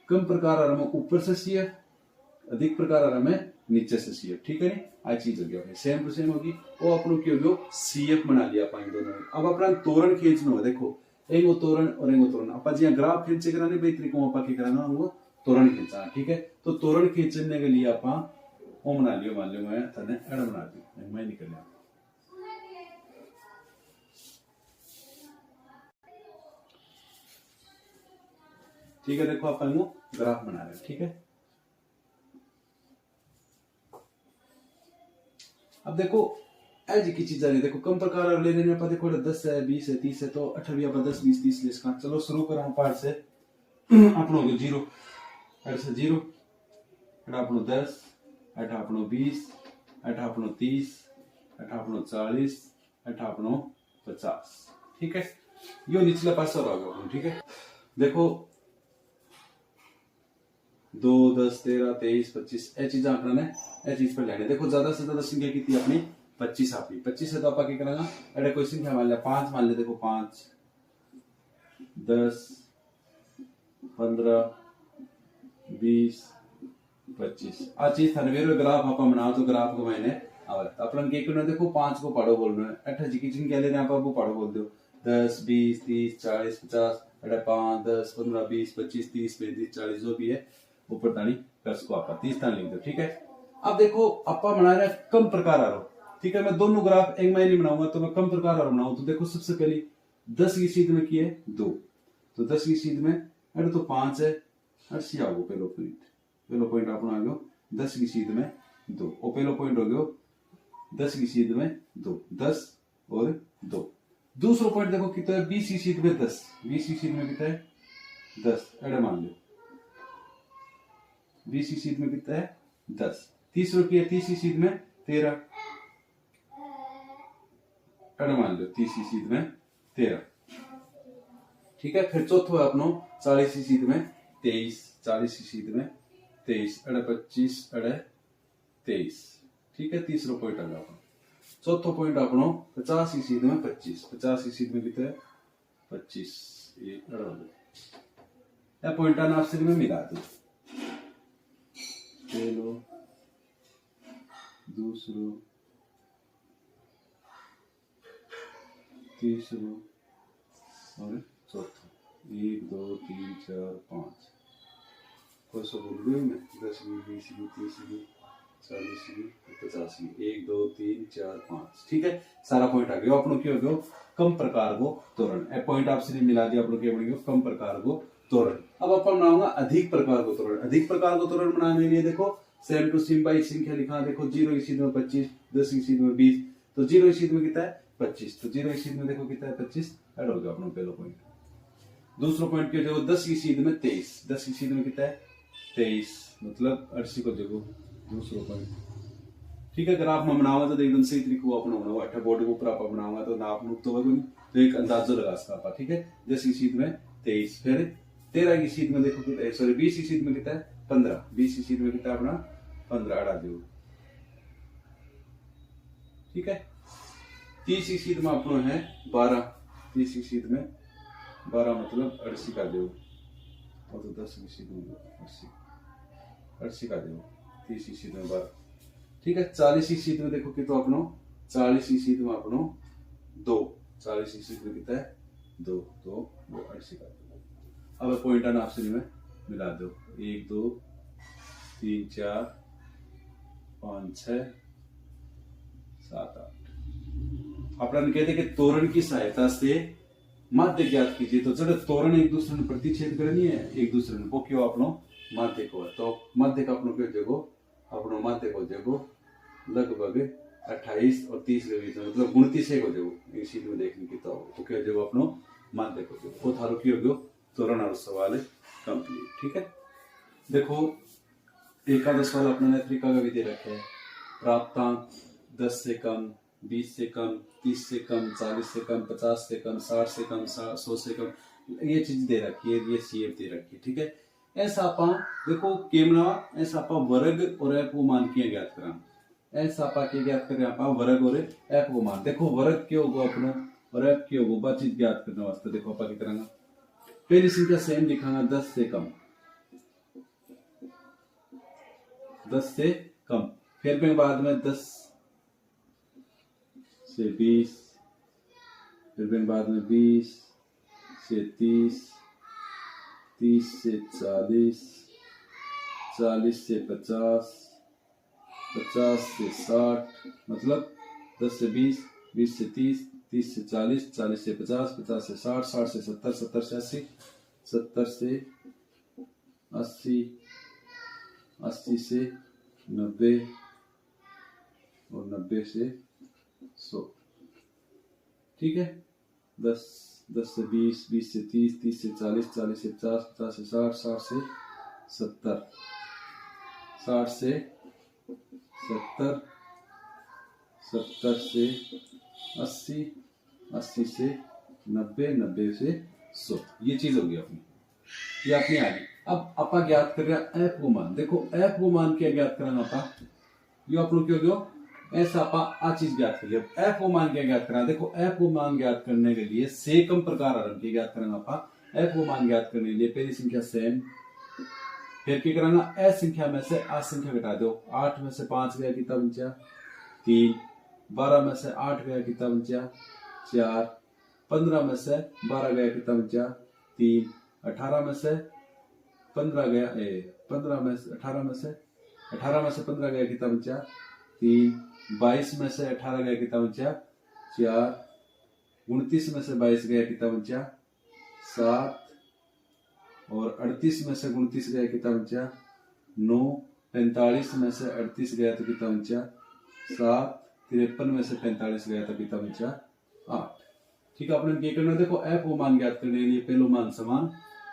Speaker 1: कम प्रकार आ रहा है ऊपर से सीएफ, अधिक प्रकार आ रहा है नीचे से सीएफ। ठीक है, नहीं आज चीज हो गया सेम टू सेम होगी। वो अपनों की होगी सीएफ बना लिया अपन दोनों। अब अपना तोरण खींचना हो, देखो एक वो तोरण और एक वो तोरण अपन जी ग्राफ खींचे कराने भाई त्रिकोण अपन क्या कराना वो तोरण खींचना। ठीक है, तो तोरण खींचने के लिए अपन ओ बना लियो, मान लियो मैं तने एड बना दी मैं निकल लिया। ठीक है, देखो अपन वो ग्राफ बना रहे हैं। ठीक है, अब देखो एज की चीज नहीं, देखो कम प्रकार ले लेने पर देखो 10 है 20 है 30 है तो 18 पर 10 20 30 लेस का। चलो शुरू करो पार्ट से अपनो 0 एड से 0 एड अपनो 10 एड अपनो 20 एड अपनो 30 एड अपनो 40 एड अपनो 50। ठीक है, यो निचला पासा होगा। ठीक है, देखो 2 10 13 23 25 ए चीज अपना ने ए चीज पर लेने। देखो ज्यादा से ज्यादा संख्या कितनी अपनी 25 आपकी 25 है तो आप क्या करेंगे अरे कोई संख्या मान लिया 5 मान ले। देखो 5 10 15 20 25 आ चीज था वेरो ग्राफ आप बनाओ तो ग्राफ को मैंने अपन के करना। देखो 5 को पढ़ो बोलना है 28 की संख्या लेने आप वो पढ़ो बोल दो 10 20 30 40 50 अरे 5 10 15 20 25 30 35 40 जो भी है ऊपर तानी प्लस को आप 30 तान लिख दो। ठीक है, अब देखो आपा बना रहे हैं कम प्रकार आ रहा, ठीक है। मैं दोनों ग्राफ एक में नहीं बनाऊंगा, तो मैं कम प्रकार आ बनाऊं। तो देखो सबसे पहले 10 की सीध में किए 2, तो 10 की सीध में अरे तो 5 है, अर्सी आओ पहलो पॉइंट अपना आ गयो 10 की सीध में 2, और पहलो पॉइंट हो गयो 10 की सीध में 2, 10 और 2। दूसरा पॉइंट देखो कितना है, 20 की सीध में 10, 20 की सीध में कितना है 10, अरे मान लो 20 की सीध में कितना है 10। तीसरा किया 30 की सीध में 13, अरे मान लो 30 की सीध में 13, ठीक है। फिर चौथा है अपनो 40 की सीध में 23, 40 की सीध में 23, अरे 25 अरे 23, ठीक है। तीसरा पॉइंट आ गया। चौथा पॉइंट अपनो 50 की सीध में 25, 50 की सीध में कितना है 25, ये पॉइंट आपसे में मिला दो, पहलो दूसरो तीसरो और चौथा, 1 2 3 4 5, कौन सा बोल रही हूँ मैं, 10 20 30 40 50, 1 2 3 4 5, ठीक है। सारा पॉइंट आ गया अपनों क्या हो गया कम प्रकार को तोरण, ए पॉइंट आपसे मिला दिया, आप लोग क्या बनेगा कम प्रकार को तोरण। अब अपन बनाऊंगा अधिक प्रकार को तोरण। अधिक प्रकार को तोरण बनाने के लिए देखो सेम टू सेम बाई संख्या लिखा, देखो 0 की सीध में 25, 10 की सीध में 20, तो 0 की सीध में कितना है 25, तो 0 की सीध में देखो कितना है 25, ऐड हो गया अपना पहला पॉइंट। दूसरा पॉइंट क्या देखो 10 की सीध में 23, 10 की सीध में कितना है 23, मतलब 80 को देखो दूसरा पॉइंट, ठीक है। अगर आप बनावा तो एकदम सही तरीके को अपना बनाओ, अट्ठा बोर्ड के ऊपर आप बनावा तो नाप नूप तो एक अंदाजा लगा सकता, ठीक है। 10 की सीध में 23, फिर 13 की सीध में देखो कितना, सॉरी 20 की सीध में कितना है 15, 20 की सीध में कितना अपना 15 अड़ा दो, ठीक है। 30 की सीध में अपना है 12, 30 की सीध में 12 मतलब 80 का दो, और तो 10 की सीध में 80 का दो, 30 की सीध में 12, ठीक है। 40 की सीध में देखो कि तो अपनो 40 की सीध में अपनो 2, 40 की सीध में कितना है 2, तो वो 80 का दो। अब पॉइंट आना आपसे में मिला दो, 1 2 3 4 5 6 7 8। अपन कहते कि तोरण की सहायता से माध्य ज्ञात कीजिए, तो जब तोरण एक दूसरे में प्रतिच्छेद करनी है एक दूसरे में, वो क्यों अपनो माध्य को, तो माध्य का अपनो क्यों जगो अपनो माध्य को जगो लगभग 28 और 30 के बीच में, मतलब 29 को जगो इसी में देखने की, तो क्या जगो अपनो माध्य को जगो, वो थारो क्यों गयो तोरण और सवाल कंप्लीट, ठीक है। देखो एकादश वाला अपने तरीका का भी दे रखे है, प्राप्तांक 10 से कम, 20 से कम, 30 से कम, 40 से कम, 50 से कम, 60 से कम, 100 से कम, ये चीज दे रखी है, ये सीएफ दे रखी है, ठीक है। ऐसा आपा देखो केमना ऐसा आपा वर्ग और एफ को मान किया ज्ञात करा, ऐसा आपा के ज्ञात करें आपा वर्ग और एफ को मान। देखो वर्ग क्यों होगा अपनो और एफ क्यों होगा बातचीत ज्ञात करने वास्ते, देखो आपा की तरह पहली संख्या सेम लिखांगा 10 से कम, 10 से कम, फिर बाद में 10 से 20, फिर बाद में 20 से 30, 30 से 40, 40 से 50, 50 से 60, मतलब 10 से 20, 20 से 30, 30 से 40, 40 से 50, 50 से 60, 60 से 70, 70 से 80, 70 से 80, 80 से 90 और 90 से 100, ठीक है। 10 से 20, 20 से 30, 30 से 40, 40 से 50, 50 से 60, 60 से 70, 60 से 70, 70 से 80, 80 से 90, 90 से 100, ये चीज होगी अपनी, ये अपनी आ गई। अब आपा ज्ञात कर रहा एफ को मान, देखो एफ को मान क्या ज्ञात करना आपा, यो आप लोग क्यों ऐसा आपा आ चीज ज्ञात करिए। एफ को मान क्या ज्ञात करना, देखो एफ को मान ज्ञात करने के लिए से कम प्रकार आरंभ की ज्ञात करना आपा। एफ को मान ज्ञात करने के लिए पहली संख्या सेम, फिर क्या कराना ए संख्या में से आ संख्या घटा दो, 8 में से 5 गया कितना बचा 3, 12 में से 8 गया कितना बचा 4, 15 में से 12 गया कितना बचा 3, 18 में से 15 गया 15 में से 18 में से 18 में से 15 गया कितना बचा 3, 22 में से 18 गया कितना बचा 4, 29 में से 22 गया कितना बचा 7, और 38 में से 29 गया कितना बचा 9, 45 में से 38 गया तो कितना बचा 7, 53 में से 45 गया तो कितना बचा 8। ठीक है, अपने क्या करना, देखो एफ ओ मान ज्ञात करने के लिए पहलो मान समान,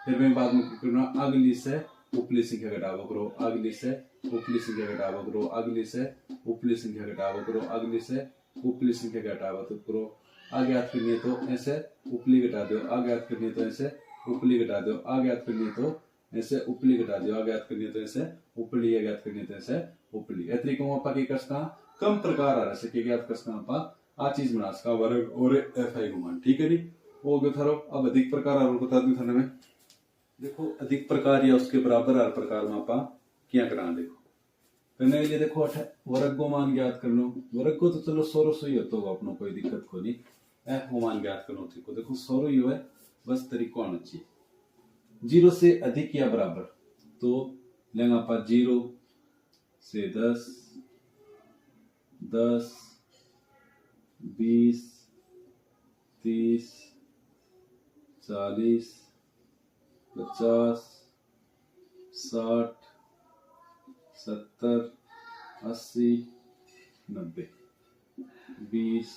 Speaker 1: फिर मैं बाद में क्या करना, अगली से उपली संख्या घटावा करो, अगली से उपली संख्या घटावा करो, अगली से उपली संख्या घटावा करो, अगली से उपली संख्या घटावा तो करो। आगे याद करनी है तो ऐसे उपली घटा दो, आगे याद करनी है तो ऐसे उपली घटा दो, आगे याद करनी है तो ऐसे उपली घटा दो, आगे याद करनी है तो ऐसे उपली, आगे याद करनी है तो ऐसे उपली। ए तरीकों आपा की करसका कम प्रकार आ रहा है याद करसका आपा आ चीज बना सका वर्ग और एफ आई गुमान। ठीक है नी, वो गयो थारो। अब अधिक प्रकार आ बता दूं थाने में, देखो अधिक प्रकार या उसके बराबर हर प्रकार में आपा क्या कराना, देखो करने के लिए देखो वर्ग को मान ज्ञात कर लो, वर्ग को तो चलो 100 ही होता होगा अपना, कोई दिक्कत को नहीं। एफ को मान ज्ञात कर लो, देखो 100 ही है, बस तरीको आना चाहिए। 0 से अधिक या बराबर तो लेंगे आप 0 से 10, 10, 20, 30, 40, 50, 60, 70, 80, 90, 20,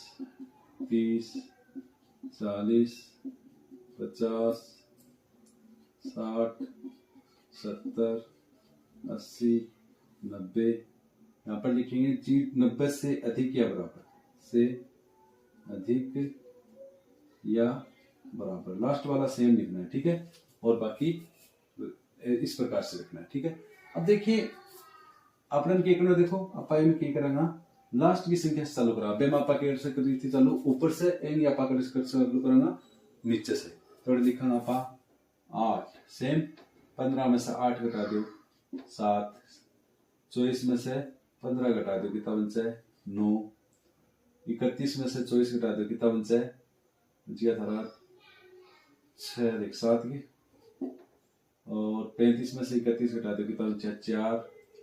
Speaker 1: 30, 40, 50, 60, 70, 80, 90। यहाँ पर लिखेंगे 90 से अधिक या बराबर, से अधिक या बराबर, लास्ट वाला सेम लिखना है। ठीक है, और बाकी इस प्रकार से लिखना है। ठीक है, अब देखिए अपन क्या करना, देखो आपा में क्या करेंगे, लास्ट की संख्या से चालू करा, बेम आपा के से करी थी चालू ऊपर से, एन आपा कर चालू करेंगे नीचे से, तो लिखा आपा 8, सेम 15 में से 8 घटा दो 7, 24 में से 15 घटा दो कितना बचा है 9, 31 में से 24 घटा दो कितना बचा है बचिया था 6 देख 7 की, और 35 में से 31 घटा दो कितना बचा 4,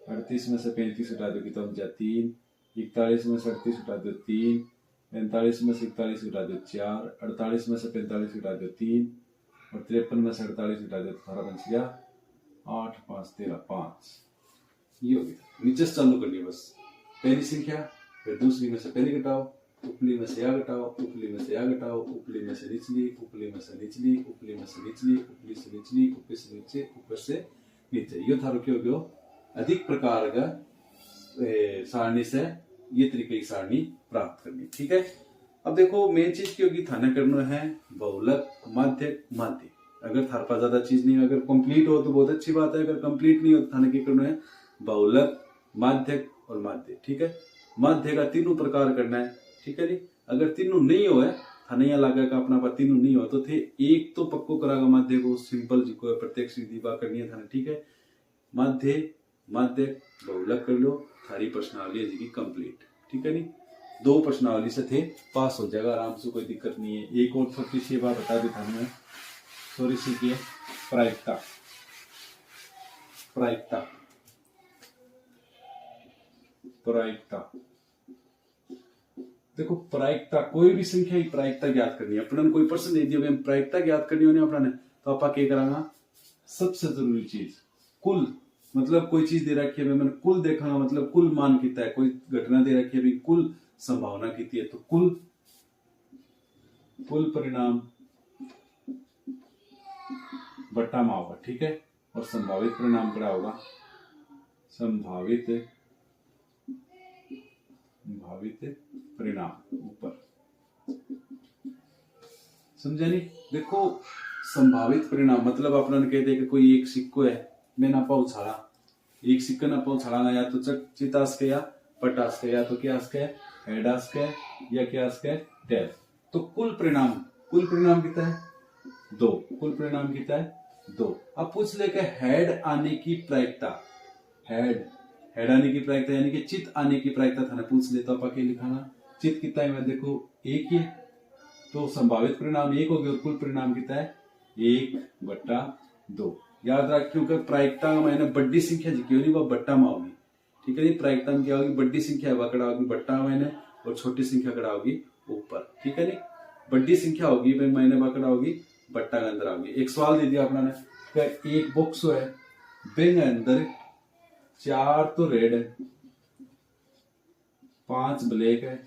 Speaker 1: 38 में से 35 घटा दो कितना बचा 3, 41 में से 38 घटा दो 3, 45 में से 41 घटा दो 4, 48 में से 45 घटा दो 3, और 53 में से 48 घटा दो तो बच गया 8, 5, 13, 5। ये हो गया, नीचे से चालू करनी है बस, पहली संख्या फिर दूसरी में से पहली घटाओ, उपली में से या घटाओ, उपली में से या घटाओ, उपली में से निचली, उपली में से निचली, उपली में से निचली, उपली से निचली, ऊपर से नीचे, ऊपर से नीचे। यो थारो क्यों गयो अधिक प्रकार का सारणी से ये तरीके की सारणी प्राप्त करनी। ठीक है, अब देखो मेन चीज की होगी थाना करना है बहुलक माध्य माध्य। अगर थार पास ज्यादा चीज नहीं, अगर कंप्लीट हो तो बहुत अच्छी बात है, अगर कंप्लीट नहीं हो तो थाने की करना है बहुलक माध्यक और माध्य। ठीक है, माध्य का तीनों प्रकार करना है। ठीक है जी, अगर तीनों नहीं हो है थाने यहाँ लगा का अपना पर तीनों नहीं हो तो थे एक तो पक्को करागा माध्य को, सिंपल जी को प्रत्यक्ष विधि बा करनी है थाने। ठीक है, माध्य माध्य बहुलक कर लो, थारी प्रश्नावली है जी कंप्लीट। ठीक है नी, 2 प्रश्नावली से थे पास हो जाएगा आराम से, कोई दिक्कत नहीं है। एक और छोटी सी बात बता दी था मैं, थोड़ी सी की प्रायिकता। प्रायिकता प्रायिकता देखो, प्रायिकता कोई भी संख्या की प्रायिकता ज्ञात करनी है। अपन कोई प्रश्न दे दिया प्रायिकता ज्ञात करनी होनी अपना ने, तो आप क्या करांगा, सबसे जरूरी चीज कुल, मतलब कोई चीज दे रखी है मैंने कुल देखा, मतलब कुल मान कितना है, कोई घटना दे रखी है कुल संभावना कितनी है, तो कुल परिणाम बट्टा में होगा। ठीक है, और संभावित परिणाम क्या होगा, संभावित परिणाम ऊपर, समझा नहीं। देखो संभावित परिणाम मतलब अपना कहते कि कोई एक सिक्को है, मैं ना पाऊ छाड़ा, एक सिक्का ना पाऊ छाड़ा, या तो चितास के या पटास के, या तो क्या के हेडास के या क्या के टेल। तो कुल परिणाम कितना है 2, कुल परिणाम कितना है 2। अब पूछ ले के हेड आने की प्रायिकता, हेड आने की प्रायिकता यानी कि चित आने की प्रायिकता था ना, पूछ ले तो आप क्या लिखाना, चित कितना है देखो 1 ही, तो संभावित परिणाम 1 हो गया, और कुल परिणाम कितना है 1/2। याद रख, क्योंकि प्रायिकता मैंने बड़ी संख्या जी क्यों नहीं वो बट्टा में होगी, ठीक है जी। प्रायिकता में क्या होगी, बड़ी संख्या वह कड़ा होगी बट्टा मैंने और छोटी संख्या कड़ा होगी ऊपर, ठीक है जी। बड़ी संख्या होगी भाई मैंने वह कड़ा होगी बट्टा के अंदर होगी। एक सवाल दे दिया अपना ने, एक बॉक्स है बेंग अंदर 4 तो रेड है 5 ब्लैक है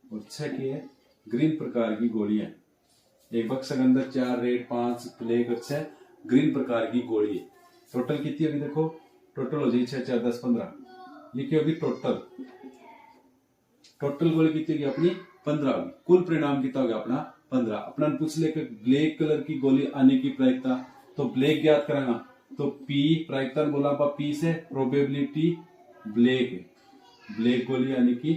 Speaker 1: और 6 की है ग्रीन प्रकार की गोलियां। एक बक्स के अंदर 4 रेड 5 ब्लैक और 6 ग्रीन प्रकार की गोली है। टोटल कितनी होगी देखो, टोटल हो जाएगी 6 4 10 15, ये क्या होगी टोटल गोली कितनी होगी अपनी 15 होगी। कुल परिणाम कितना होगा अपना 15। अपना पूछ ले कि ब्लैक कलर की गोली आने की प्रायिकता, तो ब्लैक ज्ञात करांगा तो पी प्रायिकता बोला पी से प्रोबेबिलिटी ब्लैक गोली आने की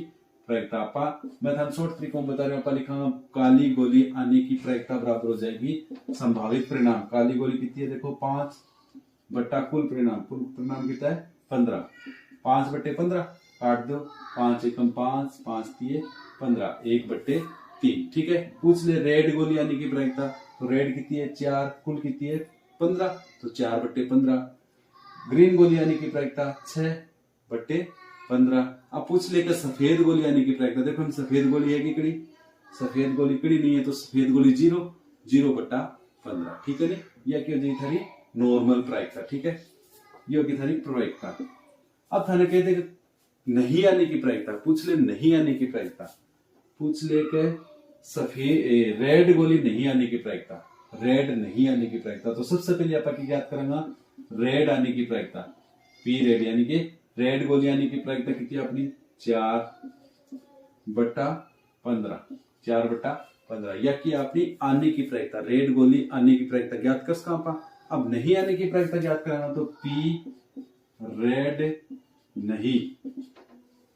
Speaker 1: प्रायिकता आपा मैं थान शॉर्ट तरीकों बता रहा हूं। लिखा काली गोली आने की प्रायिकता बराबर हो जाएगी संभावित परिणाम। काली गोली कितनी है देखो 5 बट्टा कुल परिणाम कितना है 15, 5 बट्टे 15 काट दो, 5 एकम 5 5 3 15 1 बट्टे 3, ठीक है। पूछ ले रेड गोली आने की प्रायिकता, तो रेड कितनी है 4 कुल कितनी है 15 तो 4 बट्टे 15। ग्रीन गोली आने की प्रायिकता 6 बट्टे 15। अब पूछ ले सफेद गोली आने की प्रायिकता, देखो हम सफेद गोली है कि कड़ी, सफेद गोली कड़ी नहीं है तो सफेद गोली 0 बट्टा 15, ठीक है नी। यह क्या होगी थारी नॉर्मल प्रायिकता, ठीक है। ये होगी थारी प्रायिकता। अब थाने कहते नहीं आने की प्रायिकता, पूछ ले नहीं आने की प्रायिकता, पूछ ले के सफेद रेड गोली नहीं आने की प्रायिकता, रेड नहीं आने की प्रायिकता। तो सबसे पहले आप याद करेंगे रेड आने की प्रायिकता पी रेड, यानी कि रेड गोली आने की प्रायिकता कितनी अपनी 4 बट्टा 15 या कि अपनी आने की प्रायिकता रेड गोली आने की प्रायिकता ज्ञात कर सका। अब नहीं आने की प्रायिकता ज्ञात कराना तो पी रेड नहीं,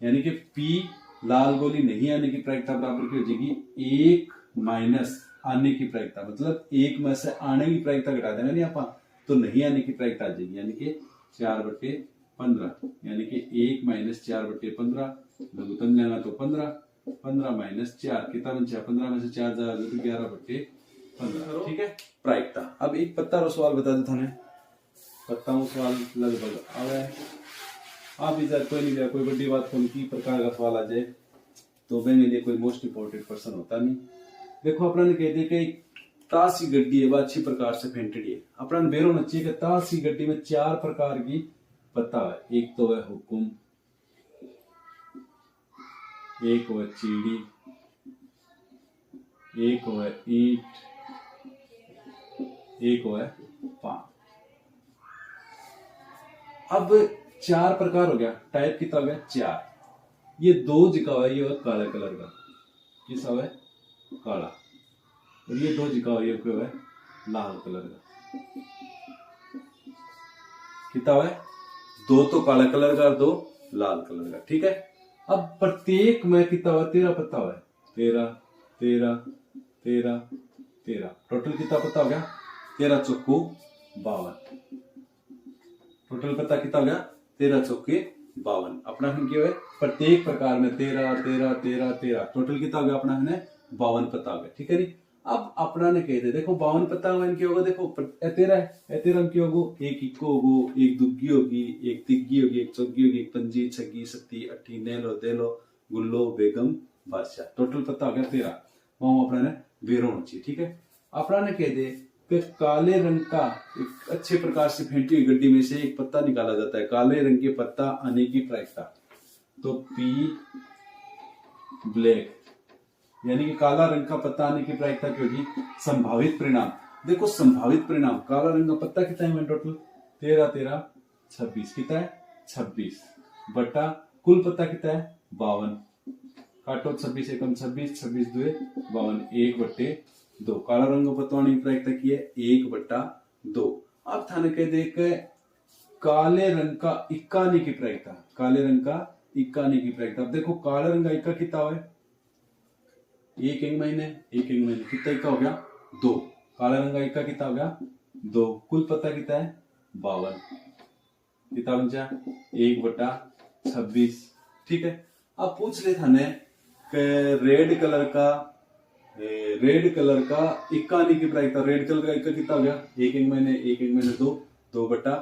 Speaker 1: यानी कि पी लाल गोली नहीं आने की प्रायिकता बराबर की हो जाएगी 1 माइनस आने की प्रायिकता, मतलब 1 में से आने की प्रायिकता घटा देना नहीं आपा तो नहीं आने की प्रायिकता आ जाएगी, यानी कि 4 बट्टे 15, यानी कि 1 माइनस 4 बट्टे 15 लघुत्तम लेना तो 15 माइनस 4 कितना बन जाए 15 में से 4 जाएगा तो 11 बट्टे 15, ठीक है प्रायिकता। अब एक पत्ता रो सवाल बता दो थाने, पत्ता सवाल लगभग आवे आप इधर कोई नहीं जाए, कोई बड़ी बात कौन की प्रकार का सवाल आ जाए तो मेरे लिए कोई मोस्ट इंपोर्टेंट पर्सन होता नहीं। देखो अपना ने कह दिया कि ताश की गड्डी है वह अच्छी प्रकार से फेंटेडी है। अपना बेरो नची कि ताश की गड्डी में 4 प्रकार की पत्ता है, एक तो है हुकुम, एक है चीड़ी, एक है ईंट, एक है पान। अब 4 प्रकार हो गया, टाइप कितना हो गया 4। ये 2 जिका हुआ है ये काले कलर का, ये सब है काला, और ये 2 जिका हुआ है क्या है लाल कलर का। कितना हुआ है 2 तो काला कलर का 2 लाल कलर का, ठीक है। अब प्रत्येक में कितना हुआ 13 पत्ता हुआ है, 13 13 13 13, टोटल कितना पत्ता हो गया 13 चौको 52। टोटल पत्ता कितना हो गया 13 चौके 52। अपना हम क्या है प्रत्येक प्रकार में 13 13 13 13, टोटल कितना हो गया अपना हमने 52 पत्ता हो गया, ठीक है नी। अब अपना ने कहते देखो 52 पत्ता में क्या होगा, देखो 13 में क्या होगा, एक इक्को होगो, एक दुग्गी होगी, एक तिग्गी होगी, एक चौगी होगी, एक पंजी छगी सत्ती अट्ठी नेलो देलो गुल्लो बेगम बादशाह। टोटल पत्ता हो गया 13। वहां अपना ने बेरो चाहिए, ठीक है। अपना ने कह दे कि काले रंग का एक अच्छे प्रकार से फेंटी हुई गड्डी में से एक पत्ता निकाला जाता है, काले रंग के पत्ता आने की प्रायिकता तो पी ब्लैक, यानी कि काला रंग का पत्ता आने की प्रायिकता क्या होगी संभावित परिणाम। देखो संभावित परिणाम काला रंग का पत्ता कितना है टोटल 13 13 26, कितना है 26 बटा कुल पत्ता कितना है 52, काटो 26 एकम 26 26 दुए 52, 1 बट्टे 2। काला रंग का पत्ता आने की प्रायिकता की है 1 बट्टा 2। अब थाने कह दे काले रंग का इक्का आने की प्रायिकता, काले रंग का इक्का आने की प्रायिकता। अब देखो काले रंग का इक्का कितना है 1 महीने कितना इक्का हो गया 2, काले रंग का इक्का कितना हो गया 2, कुल पत्ता कितना है 52, कितना बन जाए 1 बट्टा 26, ठीक है। अब पूछ ले थाने रेड कलर का इक्का आने की प्रायिकता, रेड कलर का इक्का कितना हो गया 1 महीने 2 बट्टा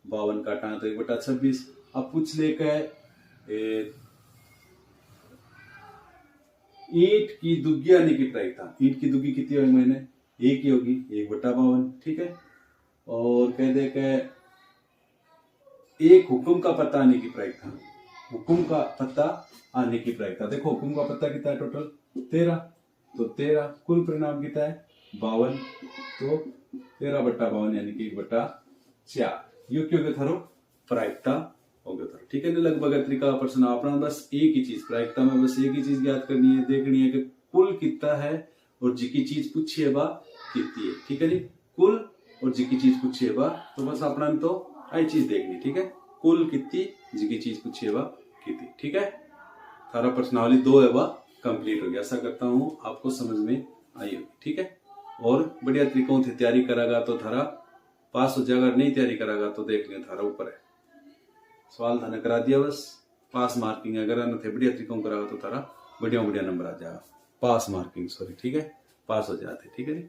Speaker 1: 52 काटा तो 1 बट्टा 26। अब पूछ ले के ईंट की दुग्गी आने की प्रायिकता। ईंट की दुग्गी कितनी होगी मैंने, एक ही होगी, 1/52, ठीक है। और कह दे के एक हुक्म का पत्ता आने की प्रायिकता, हुक्म का पत्ता आने की प्रायिकता। देखो हुक्म का पत्ता कितना है टोटल, 13, तो 13, कुल परिणाम कितना है 52, तो 13/52 यानी कि 1/4। यो क्यों गया थारो प्रायिकता हो गया थारो, ठीक है ना। लगभग तरीका प्रश्न अपना बस एक ही चीज, प्रायिकता में बस एक ही चीज ज्ञात करनी है, देखनी है कि कुल कितना है और जी की चीज पूछी है बा कितनी है, ठीक है जी। कुल और जी की चीज पूछी है बा, तो बस अपना तो आई चीज देखनी, ठीक है। कुल कितनी, जी की चीज पूछी है बा कितनी, ठीक है। थारा प्रश्नावली 2 है वह कंप्लीट हो गया। ऐसा करता हूँ आपको समझ में आई होगी, ठीक है। और बढ़िया तरीकों से तैयारी करेगा तो थारा पास हो जाएगा, नहीं तैयारी करेगा तो देख लिया थारा ऊपर है। सवाल थाने करा दिया बस, पास मार्किंग अगर न थे बढ़िया तरीकों करेगा तो थारा बढ़िया बढ़िया नंबर आ जाएगा, पास मार्किंग सॉरी, ठीक है, पास हो जाते, ठीक है जी।